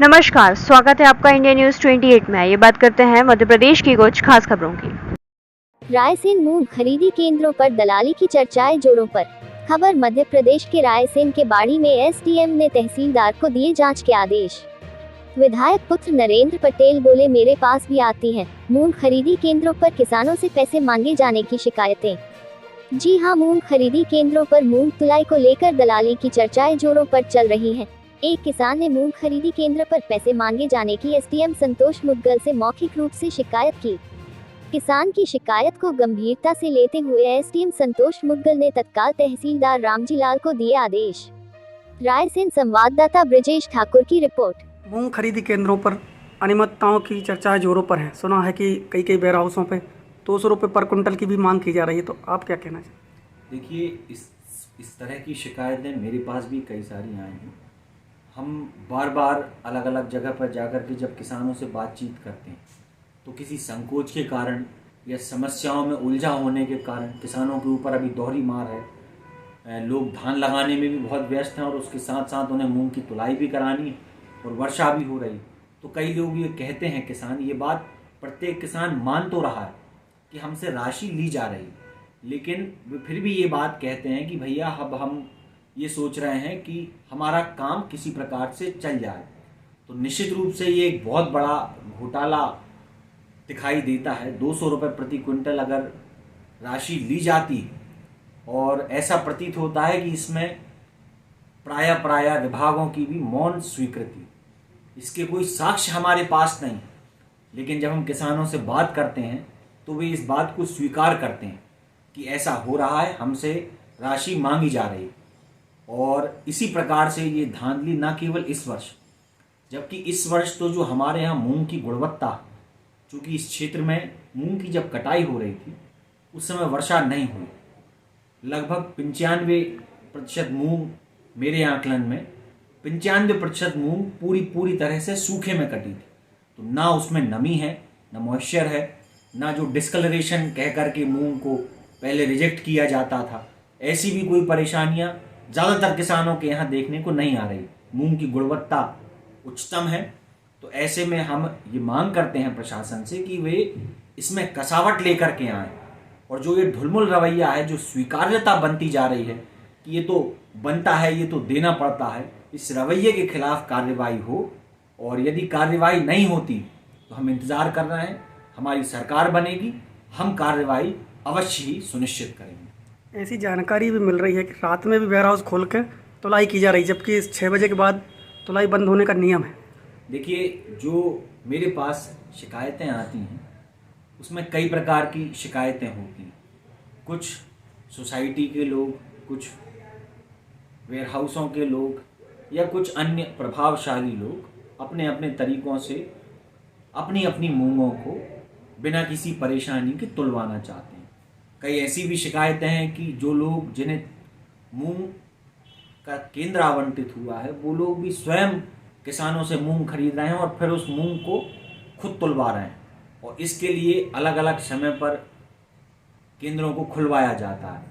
नमस्कार, स्वागत है आपका इंडिया न्यूज 28 में। ये बात करते हैं मध्य प्रदेश की कुछ खास खबरों की। रायसेन मूंग खरीदी केंद्रों पर दलाली की चर्चाएं जोरों पर। खबर मध्य प्रदेश के रायसेन के बाड़ी में एसडीएम ने तहसीलदार को दिए जांच के आदेश। विधायक पुत्र नरेंद्र पटेल बोले, मेरे पास भी आती हैं मूंग खरीदी केंद्रों पर किसानों से पैसे मांगे जाने की शिकायतें। जी हां, मूंग खरीदी केंद्रों पर मूंग तुलाई को लेकर दलाली की चर्चाएं जोरों पर चल रही हैं। एक किसान ने मूंग खरीदी केंद्र पर पैसे मांगे जाने की एसडीएम संतोष मुद्गल से मौखिक रूप से शिकायत की। किसान की शिकायत को गंभीरता से लेते हुए एसडीएम संतोष मुद्गल ने तत्काल तहसीलदार रामजीलाल को दिए आदेश। रायसेन संवाददाता ब्रजेश ठाकुर की रिपोर्ट। मूंग खरीदी केंद्रों पर अनियमितताओं की चर्चाएं जोरों पर हैं। सुना है कि कई वेयर हाउसों पे 200 रुपये पर कुंटल की भी मांग की जा रही है, तो आप क्या कहना चाहते? देखिए, इस तरह की शिकायतें मेरे पास भी कई सारी आई हैं। हम बार बार अलग अलग जगह पर जाकर के जब किसानों से बातचीत करते हैं तो किसी संकोच के कारण या समस्याओं में उलझा होने के कारण किसानों के ऊपर अभी दोहरी मार है। लोग धान लगाने में भी बहुत व्यस्त हैं और उसके साथ साथ उन्हें मूंग की तुलाई भी करानी है और वर्षा भी हो रही। तो कई लोग ये कहते हैं, किसान ये बात प्रत्येक किसान मान तो रहा है कि हमसे राशि ली जा रही, लेकिन वे फिर भी ये बात कहते हैं कि भैया अब हम ये सोच रहे हैं कि हमारा काम किसी प्रकार से चल जाए। तो निश्चित रूप से ये एक बहुत बड़ा घोटाला दिखाई देता है। 200 रुपये प्रति क्विंटल अगर राशि ली जाती और ऐसा प्रतीत होता है कि इसमें प्रायः विभागों की भी मौन स्वीकृति, इसके कोई साक्ष्य हमारे पास नहीं। लेकिन जब हम किसानों से बात करते हैं तो वे इस बात को स्वीकार करते हैं कि ऐसा हो रहा है, हमसे राशि मांगी जा रही। और इसी प्रकार से ये धांधली न केवल इस वर्ष, जबकि इस वर्ष तो जो हमारे यहाँ मूंग की गुणवत्ता, चूँकि इस क्षेत्र में मूंग की जब कटाई हो रही थी उस समय वर्षा नहीं हुई। लगभग 95% मूंग, मेरे आकलन में 95% मूंग पूरी तरह से सूखे में कटी थी। तो ना उसमें नमी है, ना मॉइस्चर है, ना जो डिस्कलरेशन कह करके मूंग को पहले रिजेक्ट किया जाता था, ऐसी भी कोई परेशानियां ज़्यादातर किसानों के यहाँ देखने को नहीं आ रही। मूंग की गुणवत्ता उच्चतम है। तो ऐसे में हम ये मांग करते हैं प्रशासन से कि वे इसमें कसावट लेकर के आएँ और जो ये ढुलमुल रवैया है, जो स्वीकार्यता बनती जा रही है कि ये तो बनता है, ये तो देना पड़ता है, इस रवैये के खिलाफ कार्रवाई हो। और यदि कार्रवाई नहीं होती तो हम इंतज़ार कर रहे हैं, हमारी सरकार बनेगी, हम कार्रवाई अवश्य ही सुनिश्चित करेंगे। ऐसी जानकारी भी मिल रही है कि रात में भी वेयर हाउस खोल कर तुलाई की जा रही, जबकि इस 6 बजे के बाद तुलाई बंद होने का नियम है। देखिए, जो मेरे पास शिकायतें आती हैं उसमें कई प्रकार की शिकायतें होती हैं। कुछ सोसाइटी के लोग, कुछ वेयर हाउसों के लोग या कुछ अन्य प्रभावशाली लोग अपने अपने तरीक़ों से अपनी अपनी मूंगों को बिना किसी परेशानी के तुलवाना चाहते हैं। कई ऐसी भी शिकायतें हैं कि जो लोग, जिन्हें मूंग का केंद्र आवंटित हुआ है, वो लोग भी स्वयं किसानों से मूंग खरीद रहे हैं और फिर उस मूंग को खुद तुलवा रहे हैं। और इसके लिए अलग अलग समय पर केंद्रों को खुलवाया जाता है।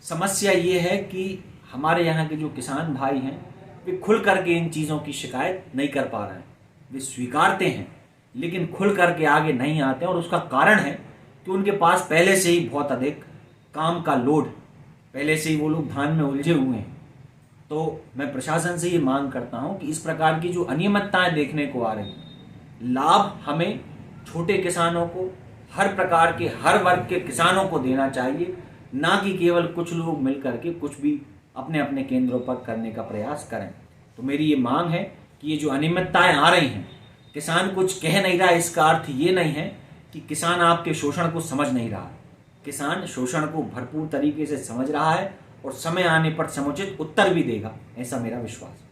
समस्या ये है कि हमारे यहाँ के जो किसान भाई हैं वे खुल करके इन चीज़ों की शिकायत नहीं कर पा रहे हैं। वे स्वीकारते हैं लेकिन खुल करके आगे नहीं आते, और उसका कारण है कि उनके पास पहले से ही बहुत अधिक काम का लोड, पहले से ही वो लोग धान में उलझे हुए हैं। तो मैं प्रशासन से ये मांग करता हूँ कि इस प्रकार की जो अनियमितताएं देखने को आ रही हैं, लाभ हमें छोटे किसानों को, हर प्रकार के, हर वर्ग के किसानों को देना चाहिए, ना कि केवल कुछ लोग मिल करके कुछ भी अपने अपने केंद्रों पर करने का प्रयास करें। तो मेरी ये मांग है कि ये जो अनियमितताएं आ रही हैं, किसान कुछ कह नहीं रहा, इसका अर्थ ये नहीं है कि किसान आपके शोषण को समझ नहीं रहा। किसान शोषण को भरपूर तरीके से समझ रहा है और समय आने पर समुचित उत्तर भी देगा, ऐसा मेरा विश्वास है।